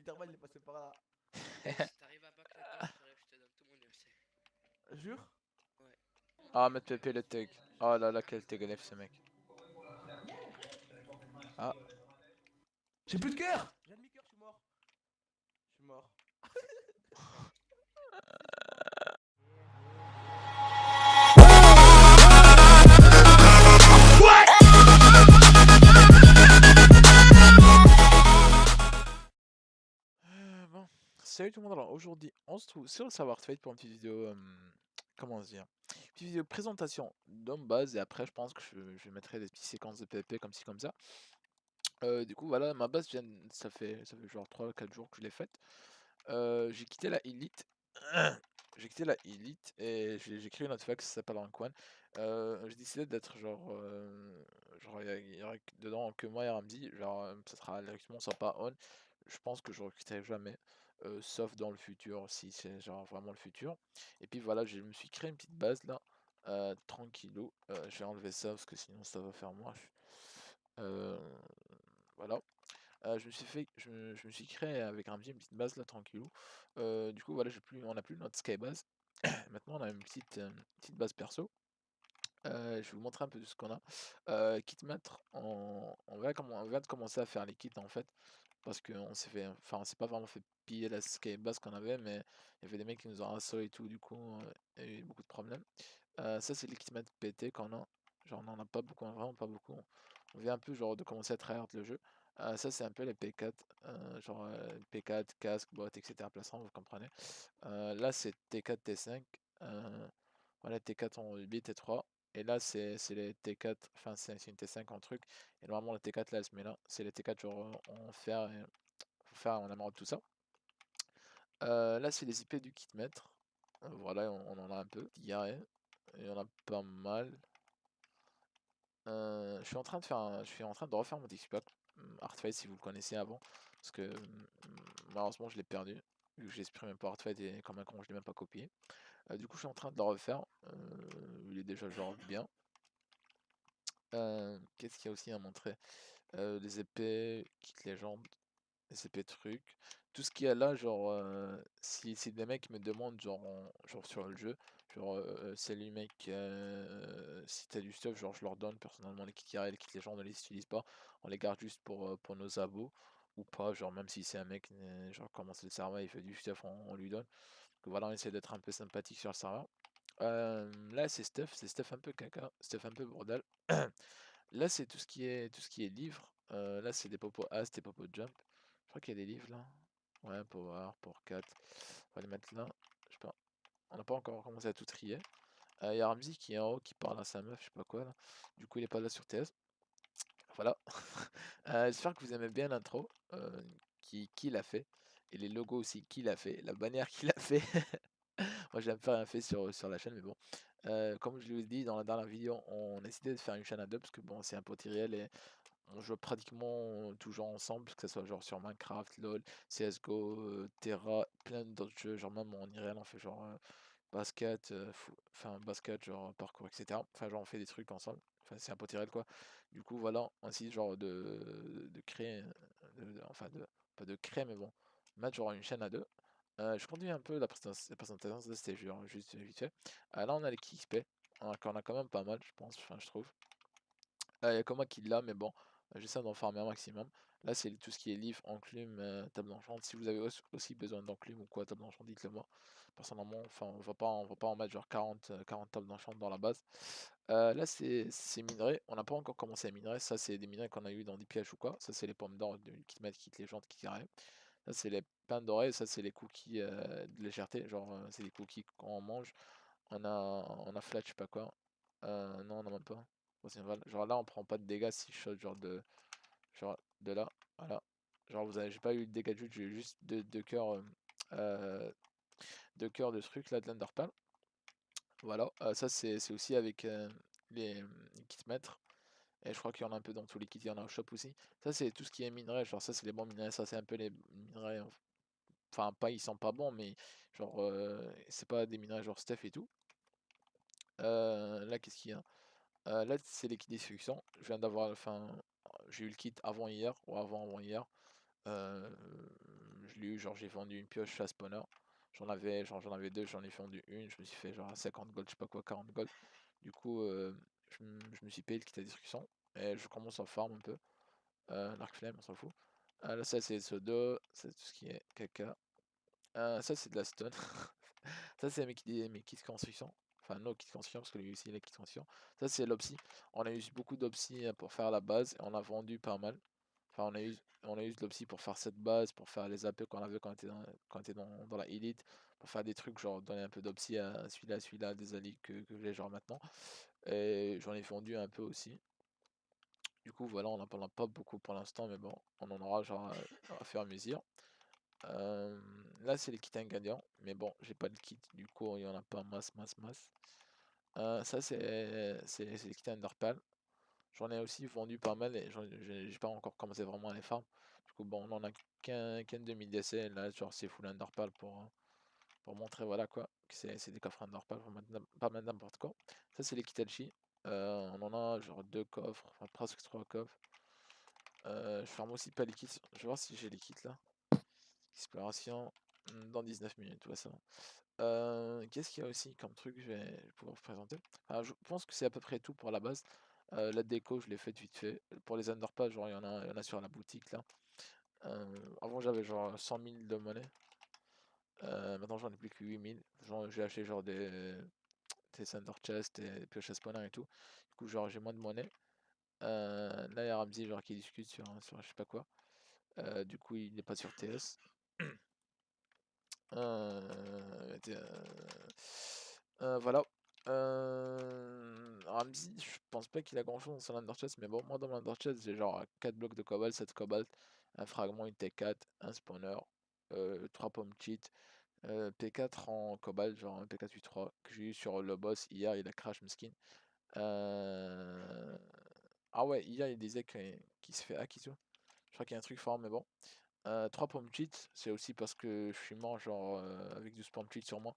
Spider-Man il est passé par là. Mec, si t'arrives à back là-dedans, frère, je te donne tout mon UFC. Jure? Ouais. Ah, mettre Pépé le tag. Oh là là, quel tag LF ce mec. Ah, J'ai plus de cœur! J'ai un demi-cœur, je suis mort. Je suis mort. bon. Salut tout le monde, alors aujourd'hui on se trouve sur le savoir Fate pour une petite vidéo, comment dire, une petite vidéo présentation d'homme base et après je pense que je mettrai des petites séquences de PvP comme ci comme ça. Du coup voilà, ma base ça fait genre 3-4 jours que je l'ai faite. J'ai quitté la Elite. J'ai quitté la Elite et j'ai créé une autre fac qui s'appelle Rank One. J'ai décidé d'être genre il y aurait dedans que moi et Ramzi, genre ça sera directement soit pas on. Je pense que je recruterai jamais, sauf dans le futur si c'est genre vraiment le futur. Et puis voilà, je me suis créé une petite base là, tranquillou. Je vais enlever ça parce que sinon ça va faire moche. Euh, voilà. Je me suis créé avec Ramzi une petite base là tranquillou. Du coup voilà, on n'a plus notre skybase. Maintenant on a une petite base perso. Je vais vous montrer un peu de ce qu'on a. Kitmatre, on vient de commencer à faire les kits en fait. Parce qu'on s'est fait, enfin on s'est pas vraiment fait piller la skybase qu'on avait, mais il y avait des mecs qui nous ont assaut et tout, du coup il y a eu beaucoup de problèmes. Ça c'est les kitmats PT qu'on a. Genre on en a pas beaucoup, vraiment pas beaucoup. On vient un peu genre de commencer à tryhard le jeu. Ça c'est un peu les P4, genre P4, casque, bot, etc. Plaçant, vous comprenez. Là c'est T4, T5. Voilà, T4 en 8, T3. Et là c'est les T4, enfin c'est une T5 en truc. Et normalement le T4 là elle se met là. C'est les T4 genre en fer et en émeraude tout ça. Là c'est les IP du kitmètre. Voilà, on en a un peu. Diarrhée. Il y en a pas mal. Je suis en train de refaire mon Dixpack Artfight si vous le connaissez avant. Parce que malheureusement je l'ai perdu. Vu que j'ai exprimé pas Artfight et comme un con je l'ai même pas copié. Du coup je suis en train de le refaire. Il est déjà genre bien. Qu'est-ce qu'il y a aussi à montrer? Les épées, kit légende, les épées trucs. Tout ce qu'il y a là, genre, si des mecs me demandent, genre sur le jeu, genre, salut mec, si t'as du stuff, genre je leur donne personnellement les kits carrés, les kits légendes, on les utilise pas, on les garde juste pour nos abos, ou pas, genre même si c'est un mec, genre commence le serveur, il fait du stuff, on lui donne. Donc voilà, on essaie d'être un peu sympathique sur le serveur. Là c'est stuff un peu caca, stuff un peu bordel. Là c'est tout ce qui est livre. Là c'est des popos as, des popos jump. Je crois qu'il y a des livres là. Ouais, Power, Power 4. On va les mettre là. Je sais pas. On n'a pas encore commencé à tout trier. Il y a Ramsey qui est en haut qui parle à sa meuf, je sais pas quoi là. Du coup il est pas là sur TS. Voilà. J'espère que vous aimez bien l'intro. Qui l'a fait. Et les logos aussi, qui l'a fait. La bannière qui l'a fait. Moi j'ai un peu rien fait sur la chaîne, mais bon. Comme je vous ai dit dans la dernière vidéo, on a décidé de faire une chaîne à deux parce que bon, c'est un pote irréel et on joue pratiquement toujours ensemble, que ce soit genre sur Minecraft, LOL, CSGO, Terra, plein d'autres jeux, genre même en irréel on fait genre basket, enfin basket, genre parcours, etc. Enfin genre on fait des trucs ensemble, enfin c'est un pote irréel quoi. Du coup voilà, on essaie genre de créer, enfin pas de créer mais bon, mettre genre une chaîne à deux. Je continue un peu la présentation, ça c'était genre juste vite fait. Là on a les XP, on a quand même pas mal je pense, enfin je trouve. Il y a que moi qui l'a, mais bon, j'essaie d'en farmer un maximum. Là, c'est tout ce qui est livre, enclume, table d'enchant. Si vous avez aussi besoin d'enclume ou quoi, table d'enchant, dites-le moi. Personnellement, enfin, on va pas en mettre genre 40 tables d'enchant dans la base. Là, c'est minerai. On n'a pas encore commencé à minerer. Ça, c'est des minerais qu'on a eu dans des pièges ou quoi. Ça, c'est les pommes d'or du kit kit légende, kit carré. Ça, c'est les pains dorés. Ça, c'est les cookies de légèreté. Genre, c'est des cookies qu'on mange. On a flat, je sais pas quoi. Non, on en a même pas. Genre là, on prend pas de dégâts si je saute genre de là. Voilà. Genre j'ai pas eu de dégâts de chute, j'ai eu juste deux cœurs, deux cœurs de trucs là de l'Enderpearl. Voilà. Ça c'est aussi avec les kits maîtres. Et je crois qu'il y en a un peu dans tous les kits, il y en a au shop aussi. Ça c'est tout ce qui est minerai, genre ça c'est les bons minerais, ça c'est un peu les minerais. Enfin pas ils sont pas bons mais genre c'est pas des minerais genre stuff et tout. Là qu'est-ce qu'il y a? Là, c'est les kits destruction. Je viens d'avoir, enfin, j'ai eu le kit avant hier ou avant hier. Euh, je l'ai eu, genre j'ai vendu une pioche à spawner. J'en avais 2, j'en ai vendu une, je me suis fait genre 50 gold, je sais pas quoi, 40 gold. Du coup, je me suis payé le kit à destruction et je commence en farm un peu. L'arc flemme, on s'en fout. Là, ça c'est Sodo, c'est tout ce qui est caca. Ça c'est de la stone. Ça c'est mes kits de construction. Enfin, nos kits de construction, parce que lui aussi il a kits de construction. Ça c'est l'opsie. On a eu beaucoup d'opsie pour faire la base et on a vendu pas mal. Enfin, on a eu de l'opsie pour faire cette base, pour faire les AP qu'on avait quand on était dans la élite, pour faire des trucs genre donner un peu d'opsie à celui-là, des alliés que j'ai genre maintenant. Et j'en ai vendu un peu aussi. Du coup, voilà, on n'en a pas beaucoup pour l'instant, mais bon, on en aura genre à faire à mesure. Là, c'est les kits ingrédients, mais bon, j'ai pas de kit, du coup, il y en a pas masse. Ça, c'est les kits Underpal. J'en ai aussi vendu pas mal et j'ai pas encore commencé vraiment à les farm. Du coup, bon, on en a qu'un demi-décès. Là, genre, c'est full Underpal pour montrer, voilà quoi, que c'est des coffres Underpal, pas mettre n'importe quoi. Ça, c'est les kits Elchi. On en a genre 2 coffres, enfin presque 3 coffres. Je ferme aussi pas les kits. Je vais voir si j'ai les kits là. Exploration dans 19 minutes, ouais, ça. Qu'est-ce qu'il y a aussi comme truc que je vais pouvoir vous présenter? Ah, je pense que c'est à peu près tout pour la base. La déco, je l'ai faite vite fait. Pour les underpass, genre, il y en a sur la boutique là. Avant, j'avais genre 100 000 de monnaie. Maintenant, j'en ai plus que 8 000. J'ai acheté genre des Thunder Chest, des pioches à spawner et tout. Du coup, genre, j'ai moins de monnaie. Là, il y a Ramsey genre, qui discute sur je sais pas quoi. Du coup, il n'est pas sur TS. Voilà. Ramsey, je pense pas qu'il a grand chose dans son Under Chest, mais bon, moi dans mon Under Chest, j'ai genre 4 blocs de cobalt, 7 cobalt, un fragment, une T4, un spawner, 3 pommes cheat, P4 en cobalt, genre un P4 U3 que j'ai eu sur le boss hier, il a crash mon skin. Ah ouais, hier il disait qu'il se fait hack et tout. Je crois qu'il y a un truc fort, mais bon. 3 pommes cheat, c'est aussi parce que je suis mort genre avec 12 pommes cheat sur moi.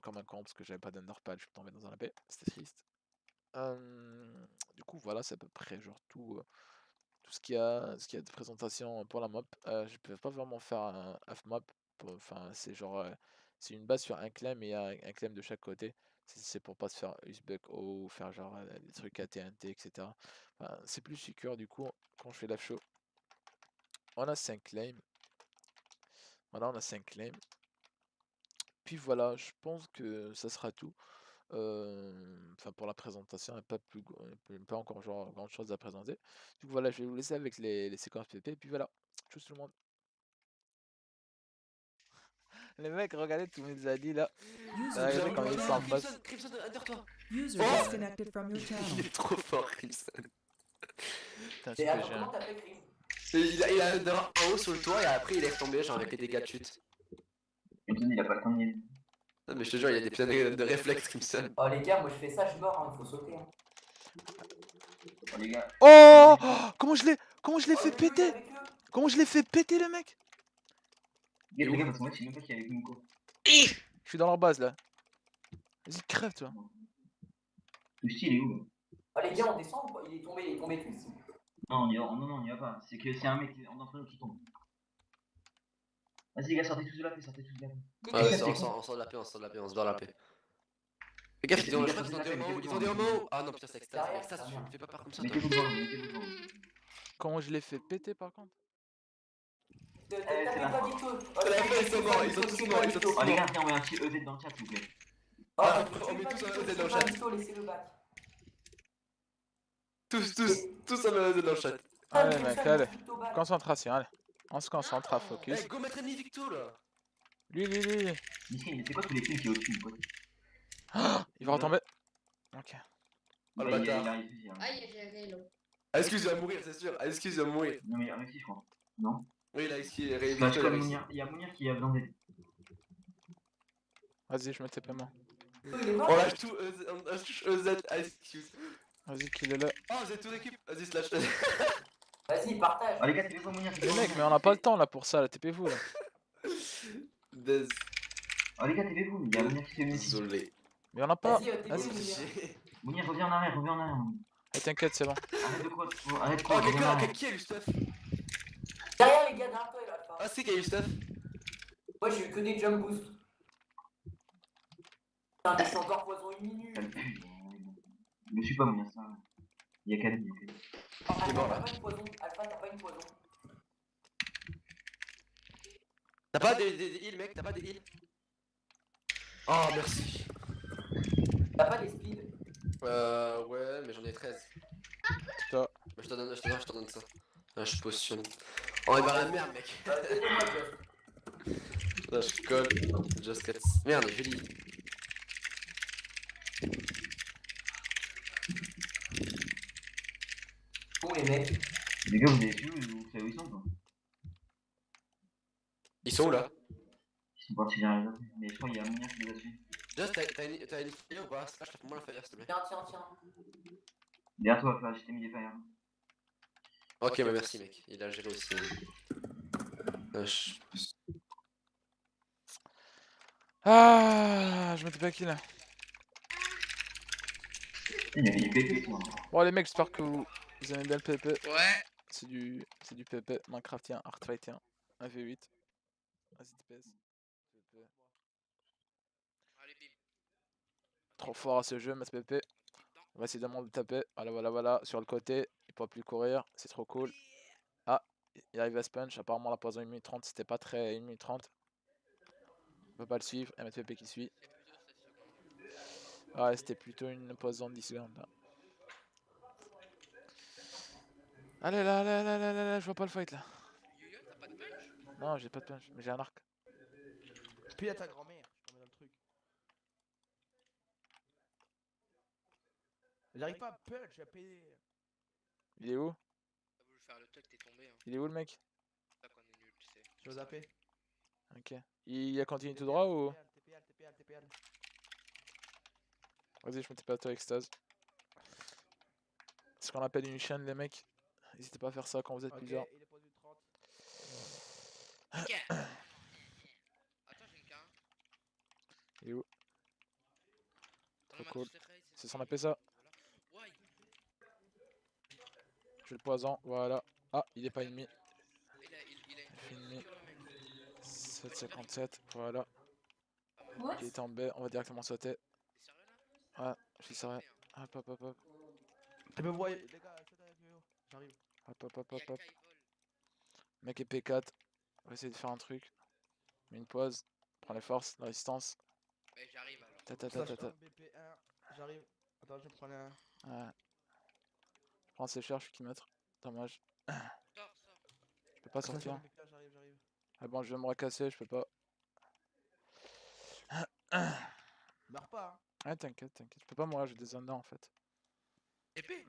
Comme un con parce que j'avais pas d'underpad, je suis tombé dans un AP, c'était triste. Du coup voilà, c'est à peu près genre tout ce qu'il y a de présentation pour la map. Je peux pas vraiment faire un half map, enfin c'est genre c'est une base sur un claim et il y a un claim de chaque côté. C'est pour pas se faire usbuck ou faire genre des trucs à TNT, etc. Enfin, c'est plus secure du coup quand je fais la show. On a 5 claims. Voilà, on a 5 claims. Puis voilà, je pense que ça sera tout. Enfin, pour la présentation, il n'y a pas encore genre grand chose à présenter. Du coup, voilà, je vais vous laisser avec les séquences PP. Puis voilà, tchuss tout le monde. Les mecs, regardez, tout le monde nous a dit là. Regardez quand ils sont en face. Crimson, derrière toi. User Oh disconnected from your Il channel. est trop fort, Crimson. Putain, Et c'est attends, que j'ai comment un. t'as fait, Chris? Il a d'abord en haut sur le toit et après il est retombé genre avec les dégâts de chute. Crimson, il a pas le temps de nier. Non mais je te jure, il y a des putains de réflexes Crimson. Oh les gars, moi je fais ça, je meurs, hein, il faut sauter. Hein. Oh les gars, Oh, comment je l'ai fait Oh, péter? avec eux. Comment je l'ai fait péter le mec? les gars, parce que moi je sais même pas qui est avec Nico. Je suis dans leur base là. Vas-y, crève toi. Le style il est où? Oh les gars, on descend ou pas? Il est tombé Chris. Non, on y va pas. C'est que c'est un mec d'entre nous qui tombe. Vas-y les gars, sortez tous de la paix, sortez tous de la paix. Ouais, on sort de la paix, on se barre de la paix. Les gars, je crois qu'ils sont ils vont dire mot. Ah non, putain, c'est extase. Extase, tu me fais pas peur comme ça. toi. Mettez-vous devant, mettez-vous devant. Comment je l'ai fait péter par contre? Tapez pas Victo. C'est la fin, ils sont morts, ils sont tous morts, ils sont tous Oh les morts. gars, viens, on met un petit EV dans le chat s'il vous plaît. Ah, on met tous un EV dans le chat. Victo, laissez le bac. Tous on met un EV dans le chat. Allez mec, allez. Concentration, allez. On se concentre à focus. Eh, go mettre ennemi Victo là. Lui. Miskin, c'est quoi tous les films qui est au-dessus, pote? Il va retomber. Ok. Oh le Il bâtard. arrive ici. Ah, il a géré là. Ah, excuse, il va mourir, c'est sûr. Ah, excuse, il va mourir. Non mais il arrive ici, je crois. Non? Oui, là, ici, il est Bah, Victo, je il est Mounir. Il y a Mounir qui a besoin d'aide. Vas-y, je me TP moi. On lâche tout, on lâche EZ, ah, excuse. Vas-y, qu'il est là. Oh, vous êtes toute équipe. Vas-y, slash. Vas-y, partage. Oh les gars, t'es quoi Mounir? Les mecs, mais on a pas le temps là pour ça, là, TP-vous là. Dez. Oh les gars, t'es vous, il y a Mounir qui fait une Désolé. Mais on a pas. Vas-y, Vas-y. Mounir, reviens en arrière, reviens en arrière. Eh, t'inquiète, c'est bon. Arrête de quoi? Arrête Oh, quoi? Reviens en arrière. qui est lui, Steph? Derrière les gars, derrière toi, il a pas. Ah, c'est qui a eu stuff? Moi j'ai eu que des jump boosts. Putain, mais je suis encore poison une minute. Ça me pue. Je suis pas moi, ça. Il y a Khalid, il y a Khalid. Il est mort, Alpha, là. t'as pas une poison. Alpha, t'as pas une poison. T'as pas des heals, mec? T'as pas des heals? Oh, merci. T'as pas des speeds. Ouais, mais j'en ai 13. Toi. Bah, je te donne ça. Ah, je potionne. Oh, il va la merde, mec. Aidez-moi, Just. Là, je colle. Just cuts. Merde, il est joli. Bon, les mecs. Les gars, vous avez su vous savez où ils sont quoi? Ils sont où là? Ils sont partis vers les autres. Mais je crois qu'il y a un mien qui les a suivis. Just, t'as une fire ou pas? Slash, fais moi la fire, s'il te plaît. Tiens. Derrière toi, Flash, je t'ai mis des fires. Ok, bah merci, mec. Il a géré aussi. Ah, je m'étais pas qui là. Il y avait du PP, toi. Bon les mecs, j'espère que vous aimez bien le PP. Ouais. C'est du PP Minecraftien, Artfightien, 1v8. Vas-y TPS. PP. Allez, bim. Trop fort à ce jeu, Mass PP. On va essayer de le taper. Voilà, sur le côté. Il pourra plus courir, c'est trop cool. Ah, il arrive à sponge. Apparemment, la poison 1 minute 30, c'était pas très 1 minute 30. On peut pas le suivre. MTP qui suit. Ouais, c'était plutôt une poison de 10 secondes là. Allez là, je vois pas le fight là. Yo-yo, t'as pas de punch? Non, j'ai pas de punch, mais j'ai un arc. Puis à ta grand-mère, je t'en mets dans le truc. J'arrive pas à punch, à payer. Il est où? T'as voulu faire le tuck, t'es tombé. Hein. Il est où le mec? C'est ça qu'on est nul, tu sais. Je vais zapper. Ok. Il a continué tout droit ou? TPL. Vas-y, je me TP à toi, extase. C'est ce qu'on appelle une chaîne, les mecs. N'hésitez pas à faire ça quand vous êtes Ok, plusieurs. il est pas du 30. Ok. Attends, j'ai une K1. Il est où? On m'a cool. tous les rails, C'est son AP ça. Voilà. Ouais. J'ai le poison, voilà. Ah, il est pas ennemi. Il a une Ennemi. sur le mec. 757, voilà. What? Il est tombé, on va directement sauter. T'es sérieux là? Ouais, je suis sérieux. Hop. Tu me vois, les gars, c'est avec yo. J'arrive. Hop. Il y a Kai vol. Mec est P4. On va essayer de faire un truc. Mets une pause. Prends les forces, la résistance. Bah j'arrive alors. Slash Ta. 1 BP1. J'arrive. Attends, je prends un. Ouais. Je prends ses chers, je suis qui mettre. Dommage. Sors. Je peux pas Slash sortir. 1 BP1, j'arrive. Ah bon, je vais me recasser, je peux pas. Meurs pas, hein. Ah, t'inquiète. Je peux pas mourir, j'ai des honneurs en fait. Épée.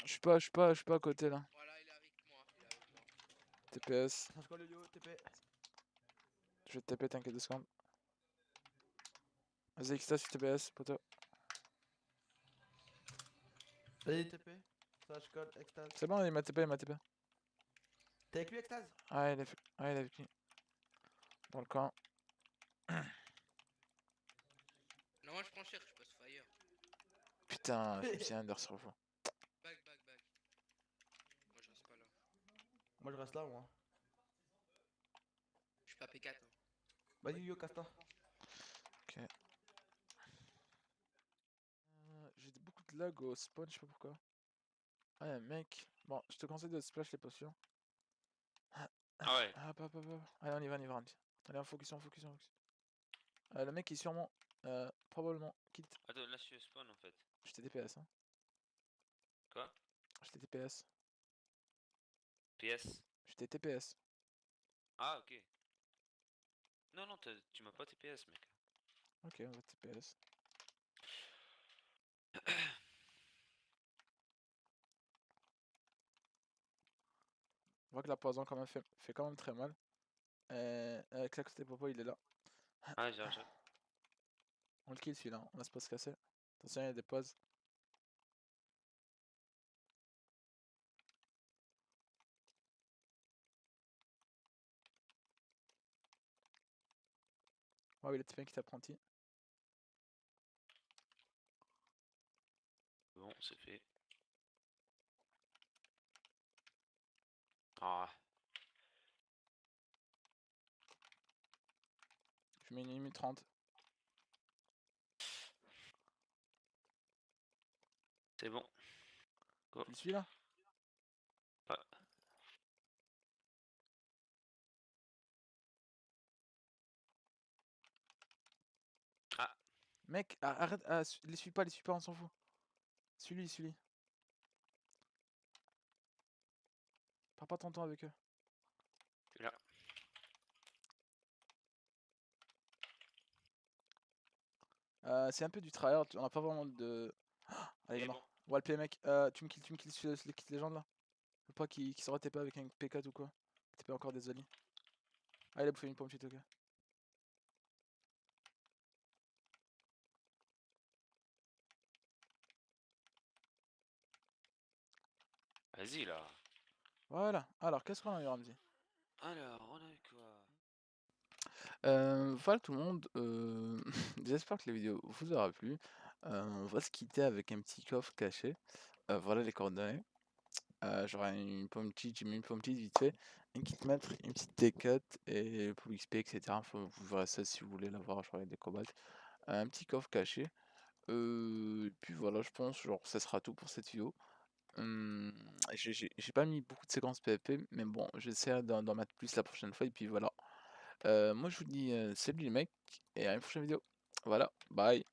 Je suis pas à côté là. Voilà, il est avec moi. TPS. Slash quoi le yo, TP. Je vais te TP, t'inquiète 2 secondes. Vas-y, extase sur TPS, poteau. Vas-y, TP. Slash code, extase. C'est bon, il m'a TP. T'es avec lui, extase? Ah, il est avec lui. Dans le camp. Non, moi je prends cher, je passe fire. Putain, je me suis under sur vous. Back. Moi je reste pas là. Moi, je reste là, moi. Je suis pas P4. Hein. Vas-y, yo, casse-toi. Ok. J'ai beaucoup de lag au spawn, je sais pas pourquoi. Ah, y'a un mec. Bon, je te conseille de splash les potions. Ah ouais. Hop. Allez, on y va. Allez, on focus. Le mec est sûrement, probablement, quitte. Attends, là je suis au spawn en fait. Je t'ai TPS, hein. Quoi? Je t'ai TPS. PS? Je t'ai TPS. Ah ok. Non, tu m'as pas TPS mec. Ok, on va TPS. On voit que la poison quand même fait quand même très mal. Claque tes popo, il est là. Ah j'arrive. On le kill celui-là, on laisse pas se casser. Attention, il y a des pauses. Oh, il a TP qui t'apprenti. Bon, c'est fait. Ah. Je mets une limite 30. C'est bon. Go. Tu le suis là? Ouais. Ah. Mec, arrête, les suis pas, on s'en fout. Suis-lui, suis-lui. Perds pas ton temps avec eux. Là. C'est un peu du tryhard, on a pas vraiment de... Allez, il est Il est mort. bon. Wallplay mec, tu me kills sur le kit légende là. Faut pas qu'il s'aurait TP avec un P4 ou quoi. TP encore des alliés. Ah, il a bouffé une pomme shit, ok. Vas-y là. Voilà. Alors, qu'est-ce qu'on a eu, Ramsey? Alors, on a eu quoi? Voilà tout le monde, j'espère que la vidéo vous aura plu. On va se quitter avec un petit coffre caché. Voilà les coordonnées. J'aurai une pomme cheat, j'ai mis une pomme cheat vite fait, un kit maître, une petite T4 et pour XP, etc. Enfin, vous verrez ça si vous voulez l'avoir, j'aurai des cobalts. Un petit coffre caché. Et puis voilà, je pense, genre, ça sera tout pour cette vidéo. J'ai pas mis beaucoup de séquences PvP, mais bon, j'essaierai d'en mettre plus la prochaine fois. Et puis voilà. Moi je vous dis salut les mecs et à une prochaine vidéo. Voilà, bye.